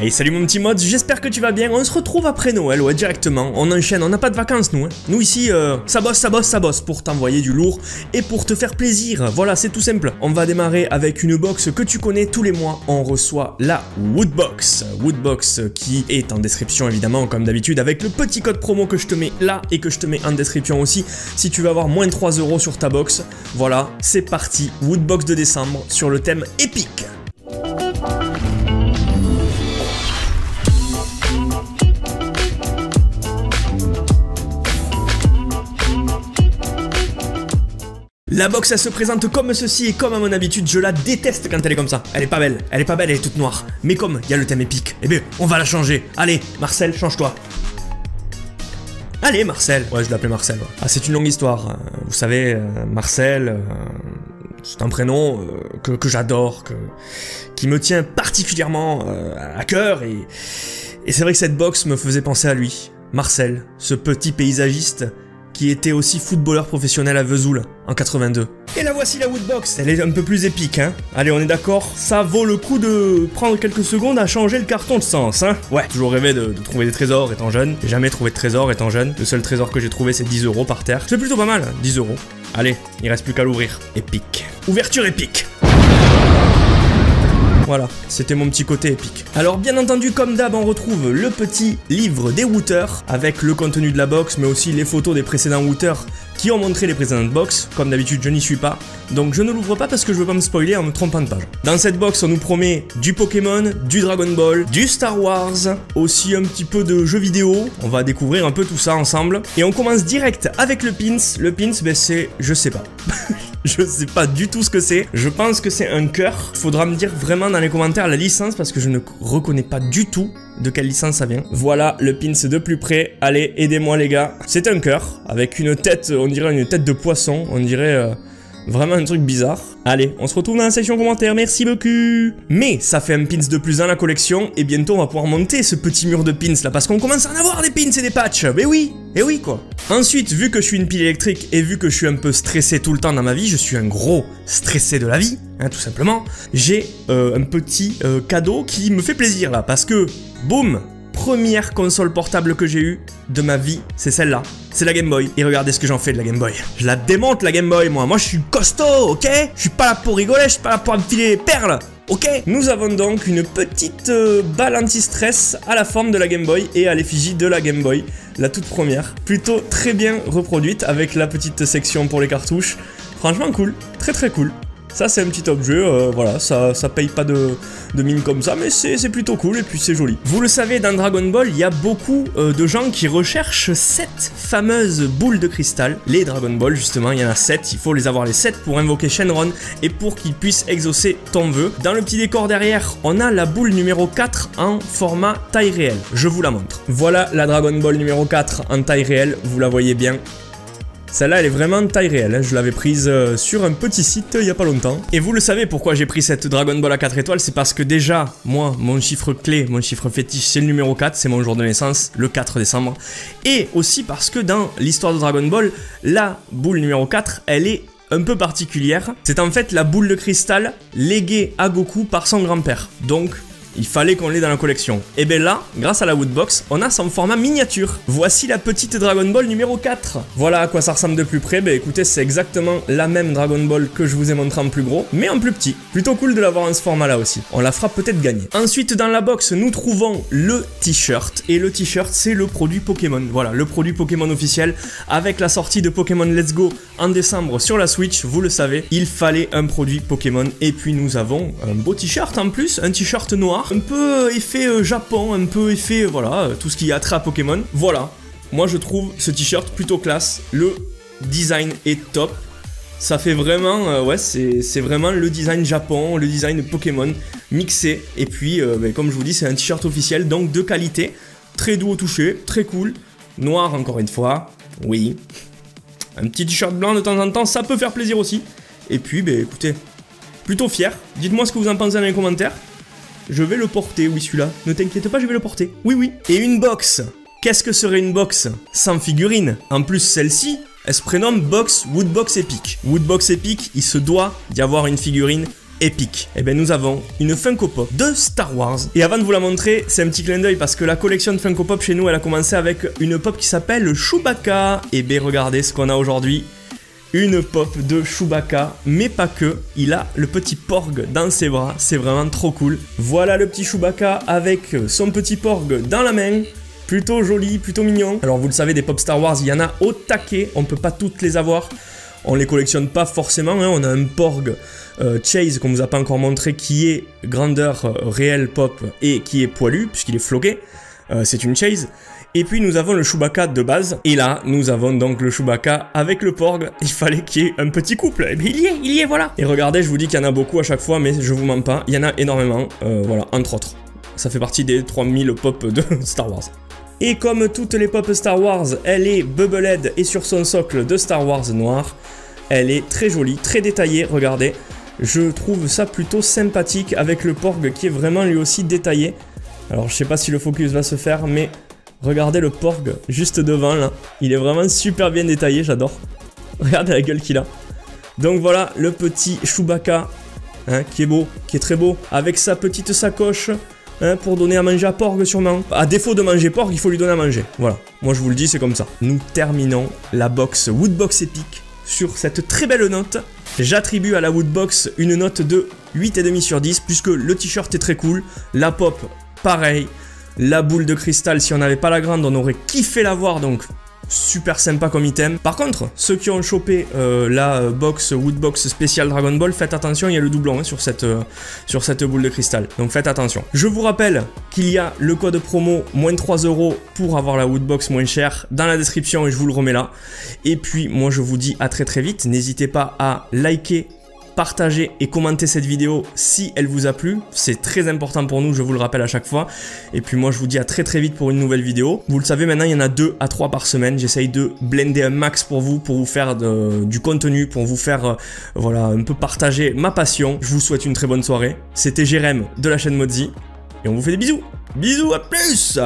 Hey, salut mon petit mode, j'espère que tu vas bien. On se retrouve après Noël, ouais, directement. On enchaîne, on n'a pas de vacances nous. Hein. Nous ici, ça bosse pour t'envoyer du lourd et pour te faire plaisir. Voilà, c'est tout simple. On va démarrer avec une box que tu connais tous les mois. On reçoit la Woodbox. Woodbox qui est en description évidemment, comme d'habitude, avec le petit code promo que je te mets là et que je te mets en description aussi. Si tu veux avoir moins de 3 € sur ta box, voilà, c'est parti. Woodbox de décembre sur le thème épique. La box elle se présente comme ceci et comme à mon habitude je la déteste quand elle est comme ça. Elle est pas belle, elle est toute noire. Mais comme il y a le thème épique, eh bien on va la changer. Allez Marcel, change-toi. Allez Marcel, ouais je l'appelais Marcel. Ouais. Ah c'est une longue histoire, vous savez, Marcel, c'est un prénom que j'adore, qui me tient particulièrement à cœur et c'est vrai que cette box me faisait penser à lui. Marcel, ce petit paysagiste qui était aussi footballeur professionnel à Vesoul en 82. Et la voici la Woodbox, elle est un peu plus épique hein. Allez on est d'accord, ça vaut le coup de prendre quelques secondes à changer le carton de sens hein. Ouais, toujours rêvé de trouver des trésors étant jeune, j'ai jamais trouvé de trésor étant jeune, le seul trésor que j'ai trouvé c'est 10 € par terre. C'est plutôt pas mal, 10 €. Allez, il reste plus qu'à l'ouvrir, épique. Ouverture épique. Voilà, c'était mon petit côté épique. Alors bien entendu, comme d'hab, on retrouve le petit livre des Wooters avec le contenu de la box, mais aussi les photos des précédents Wooters qui ont montré les précédentes box. Comme d'habitude, je n'y suis pas, donc je ne l'ouvre pas parce que je veux pas me spoiler en me trompant de page. Dans cette box, on nous promet du Pokémon, du Dragon Ball, du Star Wars, aussi un petit peu de jeux vidéo. On va découvrir un peu tout ça ensemble. Et on commence direct avec le pins. Le pins, ben c'est... je sais pas. Je sais pas du tout ce que c'est. Je pense que c'est un cœur. Faudra me dire vraiment dans les commentaires la licence parce que je ne reconnais pas du tout de quelle licence ça vient. Voilà le pins de plus près. Allez, aidez-moi les gars. C'est un cœur avec une tête, on dirait une tête de poisson. On dirait vraiment un truc bizarre. Allez, on se retrouve dans la section commentaires. Merci beaucoup. Mais ça fait un pins de plus dans la collection et bientôt on va pouvoir monter ce petit mur de pins là parce qu'on commence à en avoir des pins et des patchs. Mais oui, et oui quoi. Ensuite, vu que je suis une pile électrique et vu que je suis un peu stressé tout le temps dans ma vie, je suis un gros stressé de la vie, hein, tout simplement, j'ai un petit cadeau qui me fait plaisir là, parce que, boum, première console portable que j'ai eue de ma vie, c'est celle-là, c'est la Game Boy. Et regardez ce que j'en fais de la Game Boy. Je la démonte la Game Boy, moi je suis costaud, ok? Je suis pas là pour rigoler, je suis pas là pour me filer les perles. Ok, nous avons donc une petite balle anti-stress à la forme de la Game Boy et à l'effigie de la Game Boy, la toute première. Plutôt très bien reproduite avec la petite section pour les cartouches. Franchement cool, très cool. Ça c'est un petit objet, voilà, ça paye pas de mine comme ça, mais c'est plutôt cool et puis c'est joli. Vous le savez, dans Dragon Ball, il y a beaucoup de gens qui recherchent cette fameuse boule de cristal. Les Dragon Ball, justement, il y en a 7, il faut les avoir les 7 pour invoquer Shenron et pour qu'il puisse exaucer ton vœu. Dans le petit décor derrière, on a la boule numéro 4 en format taille réelle. Je vous la montre. Voilà la Dragon Ball numéro 4 en taille réelle, vous la voyez bien. Celle-là, elle est vraiment de taille réelle, hein. Je l'avais prise sur un petit site il y a pas longtemps. Et vous le savez pourquoi j'ai pris cette Dragon Ball à 4 étoiles, c'est parce que déjà, moi, mon chiffre clé, mon chiffre fétiche, c'est le numéro 4, c'est mon jour de naissance, le 4 décembre. Et aussi parce que dans l'histoire de Dragon Ball, la boule numéro 4, elle est un peu particulière. C'est en fait la boule de cristal léguée à Goku par son grand-père. Donc... il fallait qu'on l'ait dans la collection. Et bien là, grâce à la Woodbox, on a son format miniature. Voici la petite Dragon Ball numéro 4. Voilà à quoi ça ressemble de plus près. Ben écoutez, c'est exactement la même Dragon Ball que je vous ai montré en plus gros, mais en plus petit. Plutôt cool de l'avoir en ce format là aussi. On la fera peut-être gagner. Ensuite, dans la box, nous trouvons le t-shirt. Et le t-shirt, c'est le produit Pokémon. Voilà, le produit Pokémon officiel. Avec la sortie de Pokémon Let's Go en décembre sur la Switch, vous le savez, il fallait un produit Pokémon. Et puis nous avons un beau t-shirt en plus, un t-shirt noir. Un peu effet Japon, un peu effet, voilà, tout ce qui a trait à Pokémon. Voilà, moi je trouve ce t-shirt plutôt classe. Le design est top. Ça fait vraiment, ouais, c'est vraiment le design Japon, le design Pokémon mixé. Et puis, ben, comme je vous dis, c'est un t-shirt officiel, donc de qualité. Très doux au toucher, très cool. Noir encore une fois, oui. Un petit t-shirt blanc de temps en temps, ça peut faire plaisir aussi. Et puis, ben écoutez, plutôt fier. Dites-moi ce que vous en pensez dans les commentaires. Je vais le porter, oui celui-là. Ne t'inquiète pas, je vais le porter. Oui, oui. Et une box. Qu'est-ce que serait une box sans figurine? En plus, celle-ci, elle se prénomme Box Woodbox Epic. Woodbox Epic, il se doit d'y avoir une figurine épique. Et bien nous avons une Funko Pop de Star Wars. Et avant de vous la montrer, c'est un petit clin d'œil parce que la collection de Funko Pop chez nous, elle a commencé avec une pop qui s'appelle Chewbacca. Et bien regardez ce qu'on a aujourd'hui. Une pop de Chewbacca, mais pas que, il a le petit Porg dans ses bras, c'est vraiment trop cool. Voilà le petit Chewbacca avec son petit Porg dans la main, plutôt joli, plutôt mignon. Alors vous le savez, des pop Star Wars, il y en a au taquet, on peut pas toutes les avoir, on les collectionne pas forcément, hein. On a un Porg Chase qu'on vous a pas encore montré qui est grandeur réelle pop et qui est poilu, puisqu'il est floqué, c'est une Chase. Et puis nous avons le Chewbacca de base, et là nous avons donc le Chewbacca avec le Porg, il fallait qu'il y ait un petit couple, et bien il y est, voilà. Et regardez, je vous dis qu'il y en a beaucoup à chaque fois, mais je vous mens pas, il y en a énormément, voilà, entre autres. Ça fait partie des 3000 pop de Star Wars. Et comme toutes les pop Star Wars, elle est Bubblehead et sur son socle de Star Wars noir, elle est très jolie, très détaillée, regardez. Je trouve ça plutôt sympathique avec le Porg qui est vraiment lui aussi détaillé. Alors je sais pas si le focus va se faire, mais... regardez le Porg juste devant là, il est vraiment super bien détaillé, j'adore. Regardez la gueule qu'il a. Donc voilà le petit Chewbacca, hein, qui est beau, qui est très beau, avec sa petite sacoche, hein, pour donner à manger à Porg sûrement. À défaut de manger Porg, il faut lui donner à manger, voilà. Moi je vous le dis, c'est comme ça. Nous terminons la box Woodbox épique sur cette très belle note. J'attribue à la Woodbox une note de 8,5 sur 10, puisque le t-shirt est très cool, la pop pareil. La boule de cristal, si on n'avait pas la grande, on aurait kiffé la voir, donc super sympa comme item. Par contre, ceux qui ont chopé la box Woodbox spéciale Dragon Ball, faites attention, il y a le doublon hein, sur cette boule de cristal. Donc faites attention. Je vous rappelle qu'il y a le code promo moins 3 € pour avoir la Woodbox moins chère dans la description et je vous le remets là. Et puis moi je vous dis à très vite. N'hésitez pas à liker, partagez et commentez cette vidéo si elle vous a plu, c'est très important pour nous, je vous le rappelle à chaque fois. Et puis moi je vous dis à très vite pour une nouvelle vidéo. Vous le savez maintenant, il y en a 2 à 3 par semaine, j'essaye de blender un max pour vous faire du contenu, pour vous faire voilà, un peu partager ma passion. Je vous souhaite une très bonne soirée, c'était Jérém de la chaîne Modzi et on vous fait des bisous. Bisous, à plus.